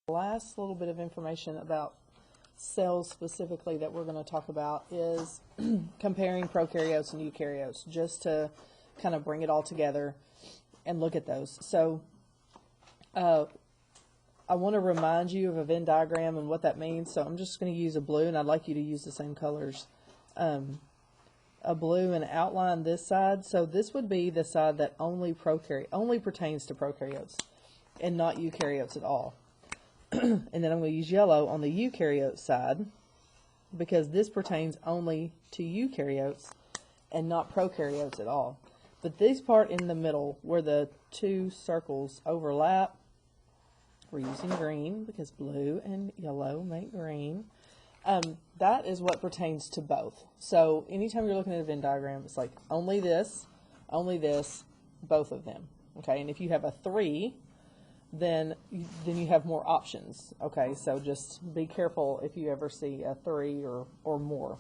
last little bit of information about cells specifically that we're going to talk about is comparing prokaryotes and eukaryotes, just to kind of bring it all together and look at those. So I want to remind you of a Venn diagram and what that means. So I'm just going to use a blue, and I'd like you to use the same colors. A blue, and outline this side. So this would be the side that only pertains to prokaryotes and not eukaryotes at all. And then I'm going to use yellow on the eukaryote side, because this pertains only to eukaryotes and not prokaryotes at all. But this part in the middle, where the two circles overlap, we're using green because blue and yellow make green. That is what pertains to both. So anytime you're looking at a Venn diagram, it's like only this, both of them. Okay, and if you have a 3, then you have more options. Okay, so just be careful if you ever see a 3 or more.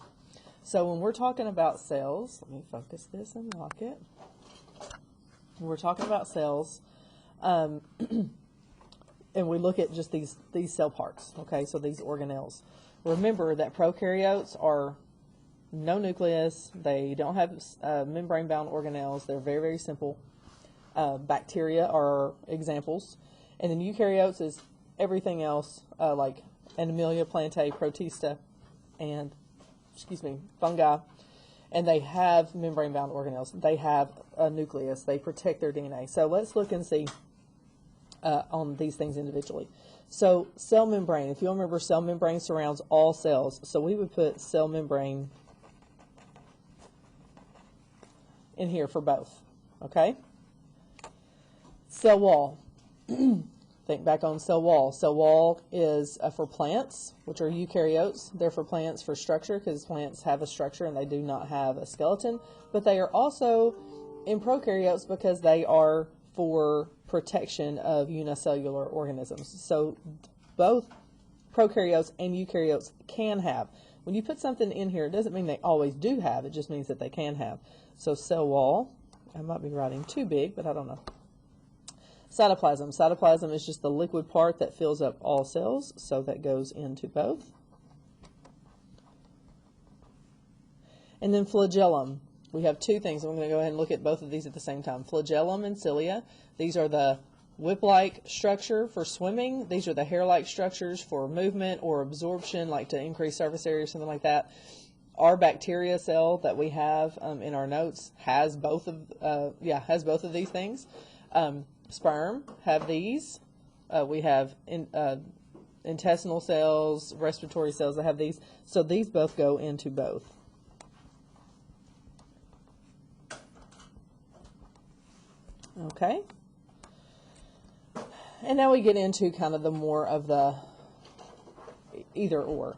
So when we're talking about cells, let me focus this and lock it. When we're talking about cells, and we look at just these cell parts. Okay, so these organelles. Remember that prokaryotes are no nucleus. They don't have membrane-bound organelles. They're very, very simple. Bacteria are examples. And then eukaryotes is everything else, like Animalia, Plantae, Protista, and, fungi. And they have membrane-bound organelles. They have a nucleus. They protect their DNA. So let's look and see on these things individually. So cell membrane, if you'll remember, cell membrane surrounds all cells. So we would put cell membrane in here for both, okay? Cell wall. Think back on cell wall. Cell wall is for plants, which are eukaryotes. They're for plants for structure, because plants have a structure and they do not have a skeleton. But they are also in prokaryotes because they are for protection of unicellular organisms. So both prokaryotes and eukaryotes can have. When you put something in here, it doesn't mean they always do have. It just means that they can have. So cell wall, I might be writing too big, but I don't know. Cytoplasm. Cytoplasm is just the liquid part that fills up all cells, so that goes into both. And then flagellum. We have two things. I'm going to go ahead and look at both of these at the same time. Flagellum and cilia. These are the whip-like structure for swimming. These are the hair-like structures for movement or absorption, like to increase surface area or something like that. Our bacteria cell that we have in our notes has both of these things. Sperm have these. We have intestinal cells, respiratory cells that have these. So these both go into both. Okay. And now we get into kind of the more of the either or.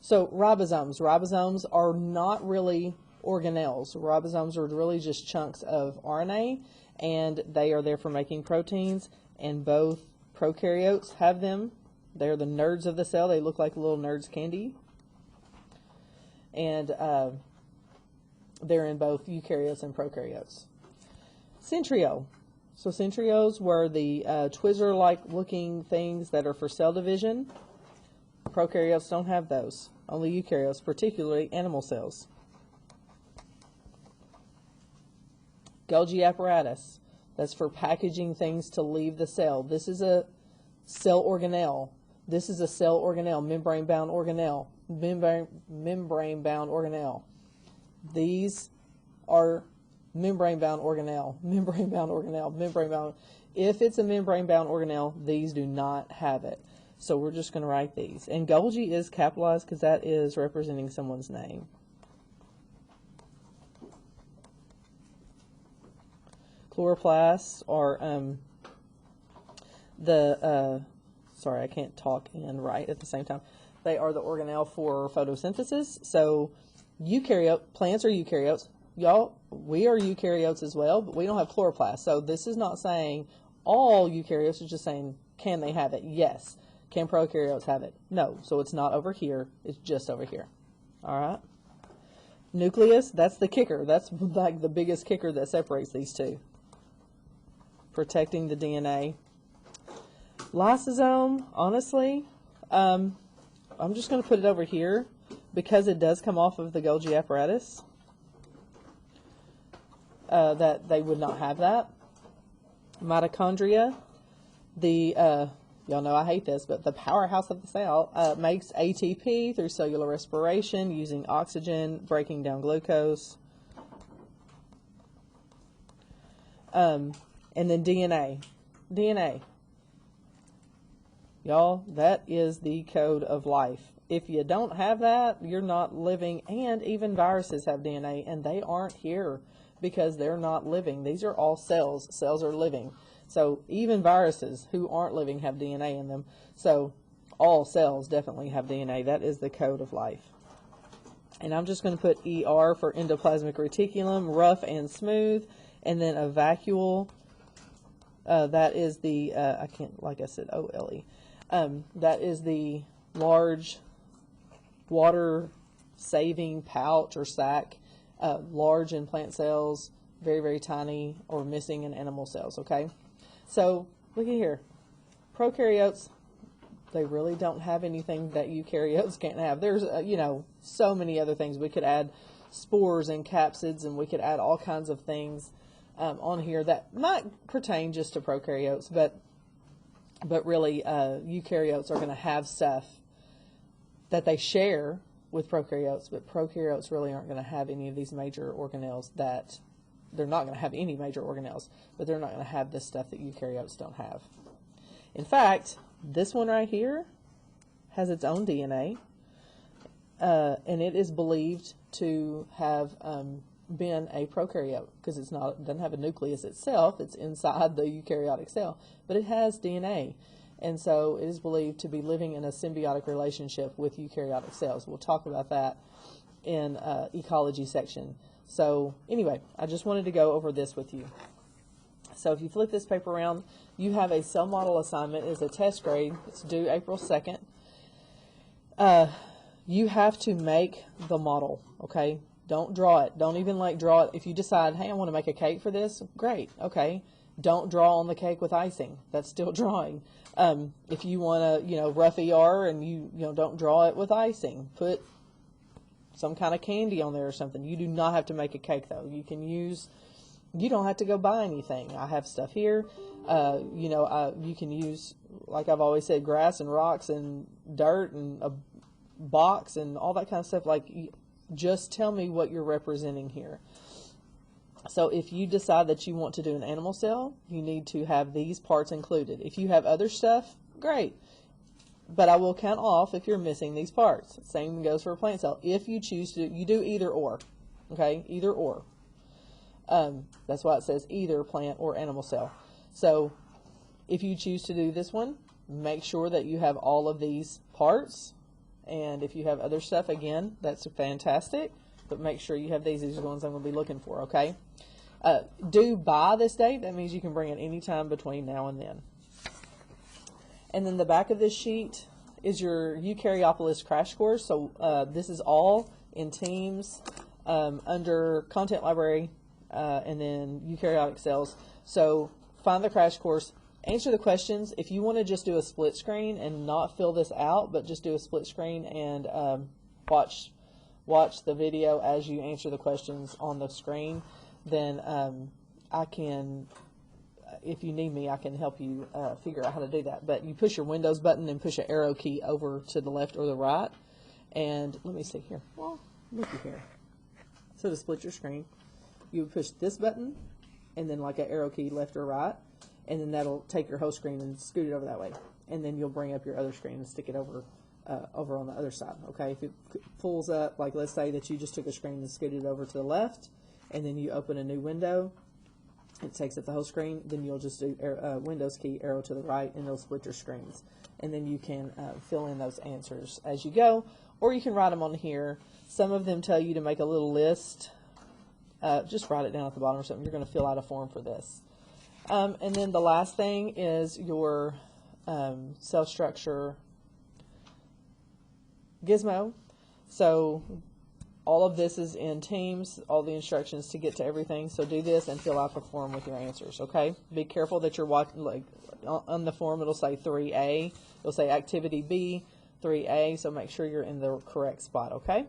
So ribosomes. Ribosomes are not really organelles. Ribosomes are really just chunks of RNA, and they are there for making proteins, and both prokaryotes have them. They're the nerds of the cell. They look like little nerds candy. And they're in both eukaryotes and prokaryotes. Centrio. So centrios were the Twizzler-like looking things that are for cell division. Prokaryotes don't have those. Only eukaryotes, particularly animal cells. Golgi apparatus. That's for packaging things to leave the cell. This is a cell organelle. This is a cell organelle, membrane-bound organelle. Membrane-bound organelle. These are membrane-bound organelle, membrane-bound organelle, membrane-bound. If it's a membrane-bound organelle, these do not have it. So we're just going to write these. And Golgi is capitalized because that is representing someone's name. Chloroplasts are sorry, I can't talk and write at the same time. They are the organelle for photosynthesis. So plants are eukaryotes. Y'all, we are eukaryotes as well, but we don't have chloroplasts. So this is not saying all eukaryotes, it's just saying, can they have it? Yes. Can prokaryotes have it? No. So it's not over here, it's just over here. All right. Nucleus, that's the kicker. That's like the biggest kicker that separates these two. Protecting the DNA. Lysosome, honestly, I'm just going to put it over here because it does come off of the Golgi apparatus. That they would not have that. Mitochondria, y'all know I hate this, but the powerhouse of the cell makes ATP through cellular respiration using oxygen, breaking down glucose. And then DNA. DNA. Y'all, that is the code of life. If you don't have that, you're not living, and even viruses have DNA, and they aren't here because they're not living. These are all cells. Cells are living. So even viruses who aren't living have DNA in them. So all cells definitely have DNA. That is the code of life. And I'm just going to put ER for endoplasmic reticulum, rough and smooth, and then a vacuole. That is the, I can't, like I said, OLE. That is the large water-saving pouch or sac, large in plant cells, very, very tiny or missing in animal cells, okay? So, look at here. Prokaryotes, they really don't have anything that eukaryotes can't have. There's, you know, so many other things. We could add spores and capsids, and we could add all kinds of things on here that might pertain just to prokaryotes, but really eukaryotes are going to have stuff that they share with prokaryotes, but prokaryotes really aren't going to have any of these major organelles that, they're not going to have any major organelles, but they're not going to have this stuff that eukaryotes don't have. In fact, this one right here has its own DNA, and it is believed to have been a prokaryote because it doesn't have a nucleus itself. It's inside the eukaryotic cell, but it has DNA, and so it is believed to be living in a symbiotic relationship with eukaryotic cells. We'll talk about that in ecology section. So anyway, I just wanted to go over this with you. So if you flip this paper around, you have a cell model assignment. It's a test grade. It's due April 2nd. You have to make the model, okay? Don't draw it. Don't even draw it. If you decide, hey, I want to make a cake for this, great, okay. Don't draw on the cake with icing. That's still drawing. If you want to, rough ER and you don't draw it with icing, put some kind of candy on there or something. You do not have to make a cake though. You don't have to go buy anything. I have stuff here. You can use, like I've always said, grass and rocks and dirt and a box and all that kind of stuff. Just tell me what you're representing here. So if you decide that you want to do an animal cell, you need to have these parts included. If you have other stuff, great. But I will count off if you're missing these parts. Same goes for a plant cell. If you choose to, you do either or. Okay, either or. That's why it says either plant or animal cell. So if you choose to do this one, make sure that you have all of these parts. And if you have other stuff, again, that's fantastic. But make sure you have these. These are the ones I'm going to be looking for, okay? Due by this date, that means you can bring it any time between now and then. And then the back of this sheet is your Eukaryopolis crash course. So this is all in teams under content library and then eukaryotic cells. So find the crash course, answer the questions. If you want to just do a split screen and not fill this out, but just do a split screen and watch the video as you answer the questions on the screen, then I can, if you need me, I can help you figure out how to do that. But you push your Windows button and push an arrow key over to the left or the right. And let me see here. Well, looky here. So to split your screen, you would push this button and then like an arrow key left or right. And then that'll take your whole screen and scoot it over that way. And then you'll bring up your other screen and stick it over on the other side. Okay, if it pulls up, like let's say that you just took a screen and scooted it over to the left, and then you open a new window, it takes up the whole screen, then you'll just do Windows key, arrow to the right, and it'll split your screens. And then you can fill in those answers as you go, or you can write them on here. Some of them tell you to make a little list. Just write it down at the bottom or something. You're going to fill out a form for this. And then the last thing is your cell structure gizmo. So All of this is in Teams, all the instructions to get to everything. So do this and fill out the form with your answers, okay? Be careful that you're watching, like on the form it'll say 3A. It'll say activity B, 3A, so make sure you're in the correct spot, okay?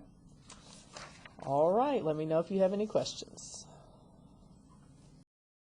All right, let me know if you have any questions.